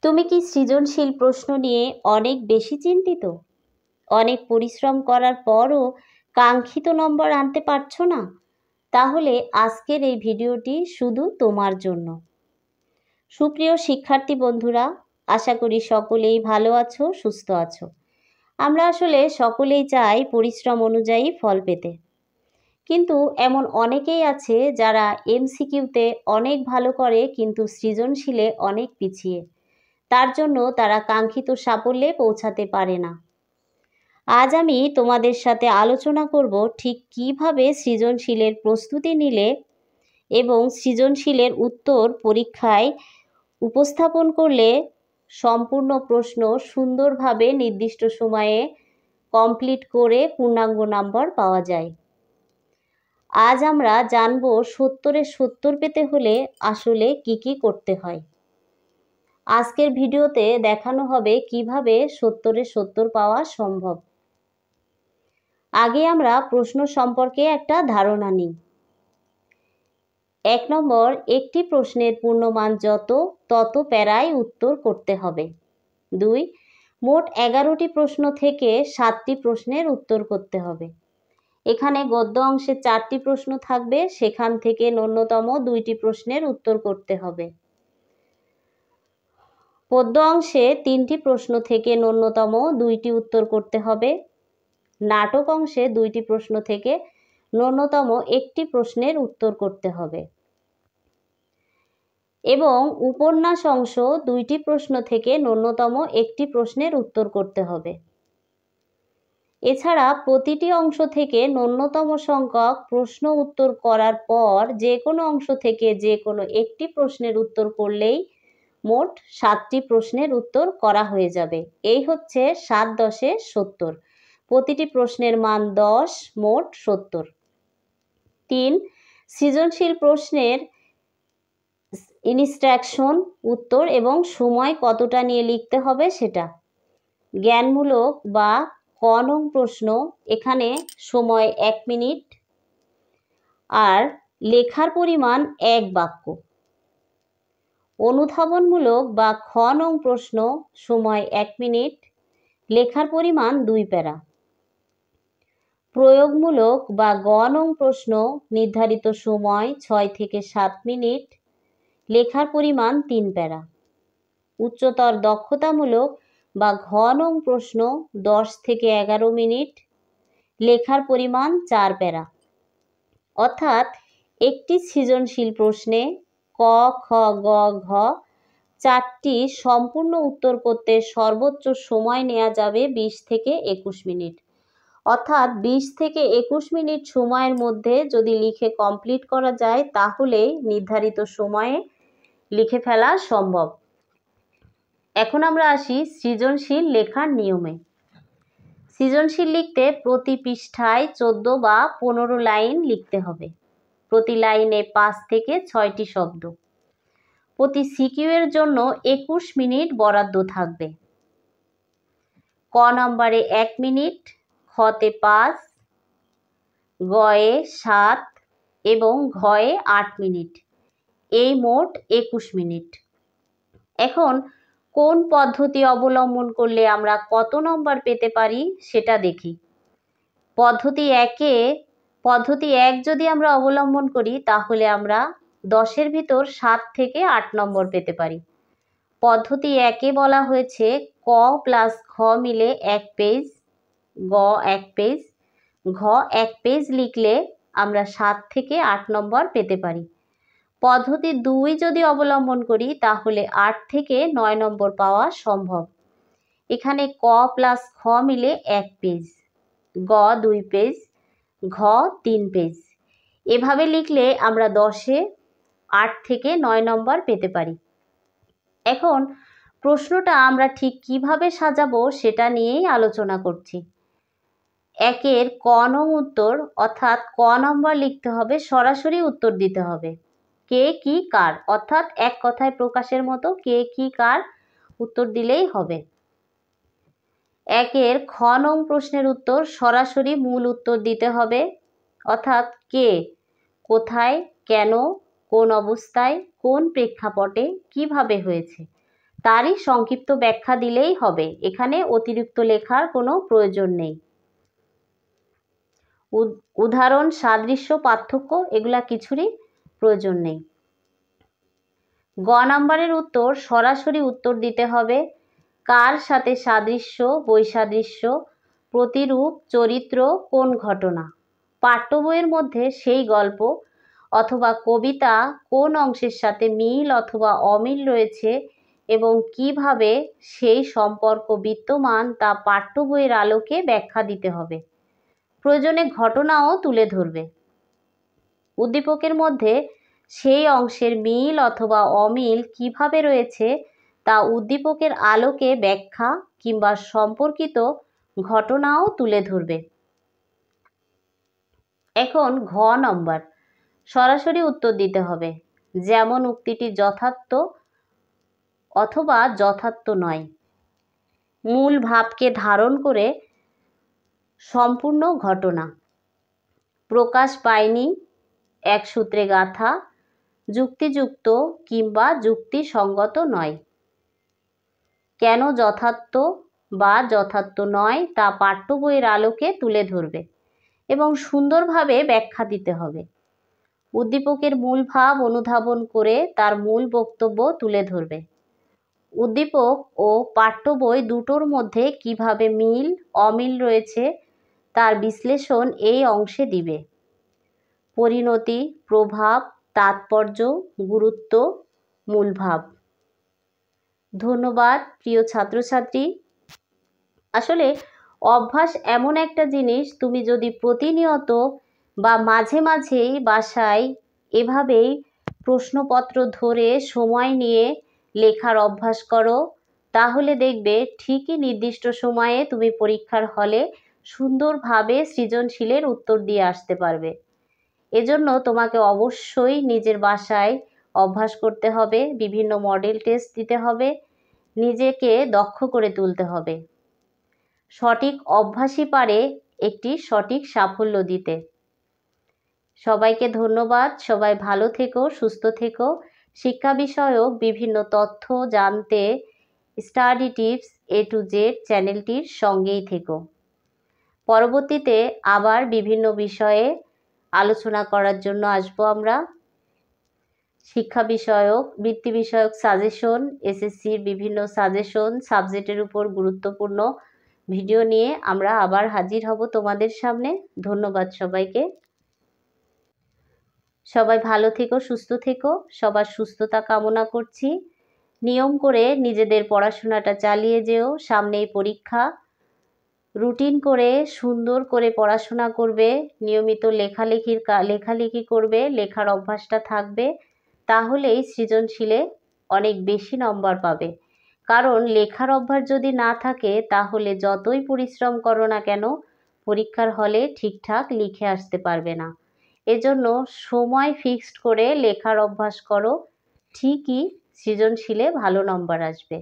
তুমি কি সৃজনশীল প্রশ্ন নিয়ে অনেক বেশি চিন্তিত? অনেক পরিশ্রম করার পরও কাঙ্ক্ষিত নম্বর আনতে পারছো না? তাহলে আজকের এই ভিডিওটি শুধু তোমার জন্য। সুপ্রিয় শিক্ষার্থী বন্ধুরা, আশা করি সকলেই ভালো আছো, সুস্থ আছো। আমরা আসলে সকলেই চাই পরিশ্রম অনুযায়ী ফল পেতে, কিন্তু এমন অনেকেই আছে যারা এমসিকিউতে অনেক ভালো করে কিন্তু সৃজনশীলে অনেক পিছিয়ে। তার জন্য তারা কাঙ্ক্ষিত সাফল্যে পৌঁছাতে পারে না। আজ আমি তোমাদের সাথে আলোচনা করব ঠিক কিভাবে সৃজনশীলের প্রস্তুতি নিলে এবং সৃজনশীলের উত্তর পরীক্ষায় উপস্থাপন করলে সম্পূর্ণ প্রশ্ন সুন্দরভাবে নির্দিষ্ট সময়ে কমপ্লিট করে পূর্ণাঙ্গ নাম্বার পাওয়া যায়। আজ আমরা জানব 70-এ 70 পেতে হলে আসলে কি করতে হয়। আজকের ভিডিওতে দেখানো হবে কিভাবে 70-এ 70 পাওয়া সম্ভব। আগে আমরা প্রশ্ন সম্পর্কে একটা ধারণা নিই। 1 নম্বর, একটি প্রশ্নের পূর্ণমান যত তত প্যারায় উত্তর করতে হবে। 2, মোট 11টি প্রশ্ন থেকে 7টি প্রশ্নের উত্তর করতে হবে। এখানে গদ্য অংশে 4টি প্রশ্ন থাকবে, সেখান থেকে ন্যূনতম 2টি প্রশ্নের উত্তর করতে হবে। পদ্য অংশে 3টি প্রশ্ন থেকে ন্যূনতম 2টি উত্তর করতে হবে। নাটক অংশে 2টি প্রশ্ন থেকে ন্যূনতম 1টি প্রশ্নের উত্তর করতে হবে এবং উপন্যাস অংশ 2টি প্রশ্ন থেকে ন্যূনতম 1টি প্রশ্নের উত্তর করতে হবে। এছাড়া প্রতিটি অংশ থেকে ন্যূনতম সংখ্যক প্রশ্ন উত্তর করার পর যে কোনো অংশ থেকে যে কোনো একটি প্রশ্নের উত্তর করলেই মোট 7টি প্রশ্নের উত্তর করা হয়ে যাবে। এই হচ্ছে 7-10-70। প্রতিটি প্রশ্নের মান 10, মোট 70। 3, সৃজনশীল প্রশ্নের ইনস্ট্রাকশন, উত্তর এবং সময় কতটা নিয়ে লিখতে হবে সেটা। জ্ঞানমূলক বা ক নং প্রশ্ন, এখানে সময় 1 মিনিট আর লেখার পরিমাণ 1 বাক্য। অনুধাবনমূলক বা খ নং প্রশ্ন, সময় 1 মিনিট, লেখার পরিমাণ 2 প্যারা। প্রয়োগমূলক বা গ নং প্রশ্ন, নির্ধারিত সময় 6 থেকে 7 মিনিট, লেখার পরিমাণ 3 প্যারা। উচ্চতর দক্ষতামূলক বা ঘ নং প্রশ্ন, 10 থেকে 11 মিনিট, লেখার পরিমাণ 4 প্যারা। অর্থাৎ একটি সৃজনশীল প্রশ্নে ক, খ, গ, ঘ 4টি সম্পূর্ণ উত্তর করতে সর্বোচ্চ সময় নেওয়া যাবে 20 থেকে 21 মিনিট। অর্থাৎ 20 থেকে 21 মিনিট সময়ের মধ্যে যদি লিখে কমপ্লিট করা যায় তাহলে নির্ধারিত সময়ে লিখে ফেলা সম্ভব। এখন আমরা আসি সৃজনশীল লেখার নিয়মে। সৃজনশীল লিখতে প্রতি পৃষ্ঠায় 14 বা 15 লাইন লিখতে হবে। প্রতি লাইনে 5 থেকে 6টি শব্দ। প্রতি সিকিউ এর জন্য 21 মিনিট বরাদ্দ থাকবে। ক নম্বরে 1 মিনিট, খতে 5, গয়ে 7 এবং ঘয়ে 8 মিনিট। এই মোট 21 মিনিট। এখন কোন পদ্ধতি অবলম্বন করলে আমরা কত নম্বর পেতে পারি সেটা দেখি। পদ্ধতি 1 যদি আমরা অবলম্বন করি তাহলে আমরা 10-এর ভিতর 7 থেকে 8 নম্বর পেতে পারি। পদ্ধতি 1-এ বলা হয়েছে ক প্লাস খ মিলে 1 পেজ, গ 1 পেজ, ঘ 1 পেজ লিখলে আমরা 7 থেকে 8 নম্বর পেতে পারি। পদ্ধতি 2 যদি অবলম্বন করি তাহলে 8 থেকে 9 নম্বর পাওয়া সম্ভব। এখানে ক প্লাস খ মিলে 1 পেজ, গ 2 পেজ, ঘ 3 পেজ। এভাবে লিখলে আমরা 10-এ 8 থেকে 9 নম্বর পেতে পারি। এখন প্রশ্নটা আমরা ঠিক কিভাবে সাজাবো সেটা নিয়েই আলোচনা করছি। 1-এর ক নং উত্তর, অর্থাৎ ক নম্বর লিখতে হবে, সরাসরি উত্তর দিতে হবে। কে কি কার, অর্থাৎ এক কথায় প্রকাশের মতো কে কি কার উত্তর দিলেই হবে। 1-এর খ নং প্রশ্নের উত্তর সরাসরি মূল উত্তর দিতে হবে, অর্থাৎ কে, কোথায়, কেন, কোন অবস্থায়, কোন প্রেক্ষাপটে, কিভাবে হয়েছে তারই সংক্ষিপ্ত ব্যাখ্যা দিলেই হবে, এখানে অতিরিক্ত লেখার কোনো প্রয়োজন নেই। উদাহরণ, সাদৃশ্য, পার্থক্য এগুলা কিছুরই প্রয়োজন নেই। গ নাম্বারের উত্তর সরাসরি উত্তর দিতে হবে। কার সাথে সাদৃশ্য, বৈসাদৃশ্য, প্রতিরূপ, চরিত্র, কোন ঘটনা? পাঠ্য বইয়ের মধ্যে সেই গল্প অথবা কবিতা কোন অংশের সাথে মিল অথবা অমিল রয়েছে এবং কিভাবে সেই সম্পর্ক বিদ্যমান তা পাঠ্য বইয়ের আলোকে ব্যাখ্যা দিতে হবে। প্রয়োজনে ঘটনাও তুলে ধরবে। উদ্দীপকের মধ্যে সেই অংশের মিল অথবা অমিল কিভাবে রয়েছে তা উদ্দীপকের আলোকে ব্যাখ্যা কিংবা সম্পর্কিত ঘটনাও তুলে ধরবে। এখন ঘ নম্বর, সরাসরি উত্তর দিতে হবে। যেমন উক্তিটি যথার্থ অথবা যথার্থ নয়। মূল ভাবকে ধারণ করে সম্পূর্ণ ঘটনা। প্রকাশ পায়নি, এক সূত্রে গাথা, যুক্তিযুক্ত কিংবা যুক্তিসঙ্গত নয়। কেন যথার্থ বা যথার্থ নয় তা পাঠ্য বইয়ের আলোকে তুলে ধরবে এবং সুন্দরভাবে ব্যাখ্যা দিতে হবে। উদ্দীপকের মূল ভাব অনুধাবন করে তার মূল বক্তব্য তুলে ধরবে। উদ্দীপক ও পাঠ্য বই দুটোর মধ্যে কিভাবে মিল অমিল রয়েছে তার বিশ্লেষণ এই অংশে দিবে। পরিণতি, প্রভাব, তাৎপর্য, গুরুত্ব, মূল ভাব। ধন্যবাদ প্রিয় ছাত্রছাত্রী। আসলে অভ্যাস এমন একটা জিনিস, তুমি যদি প্রতিনিয়ত বা মাঝে মাঝেই বাসায় এভাবেই প্রশ্নপত্র ধরে সময় নিয়ে লেখার অভ্যাস করো, তাহলে দেখবে ঠিকই নির্দিষ্ট সময়ে তুমি পরীক্ষার হলে সুন্দরভাবে সৃজনশীলের উত্তর দিয়ে আসতে পারবে। এজন্য তোমাকে অবশ্যই নিজের বাসায় অভ্যাস করতে হবে, বিভিন্ন মডেল টেস্ট দিতে হবে, নিজেকে দক্ষ করে তুলতে হবে। সঠিক অভ্যাসই পারে একটি সঠিক সাফল্য দিতে। সবাইকে ধন্যবাদ। সবাই ভালো থেকো, সুস্থ থেকো। শিক্ষা বিষয়ক বিভিন্ন তথ্য জানতে study tips A to Z চ্যানেলটির সঙ্গেই থেকো। পরবর্তীতে আবার বিভিন্ন বিষয়ে আলোচনা করার জন্য আসবো আমরা। শিক্ষা বিষয়ক, বৃত্তি বিষয়ক সাজেশন, এসএসসির বিভিন্ন সাজেশন, সাবজেক্টের উপর গুরুত্বপূর্ণ ভিডিও নিয়ে আমরা আবার হাজির হব তোমাদের সামনে। ধন্যবাদ সবাইকে। সবাই ভালো থেকো, সুস্থ থেকো। সবার সুস্থতা কামনা করছি। নিয়ম করে নিজেদের পড়াশোনাটা চালিয়ে যেও। সামনেই পরীক্ষা। রুটিন করে সুন্দর করে পড়াশোনা করবে, নিয়মিত লেখালেখি করবে, লেখার অভ্যাসটা থাকবে, তাহলেই সৃজনশীলে অনেক বেশি নম্বর পাবে। কারণ লেখার অভ্যাস যদি না থাকে তাহলে যতই পরিশ্রম করো না কেন পরীক্ষার হলে ঠিকঠাক লিখে আসতে পারবে না। এজন্য সময় ফিক্সড করে লেখার অভ্যাস করো, ঠিকই সৃজনশীলে ভালো নম্বর আসবে।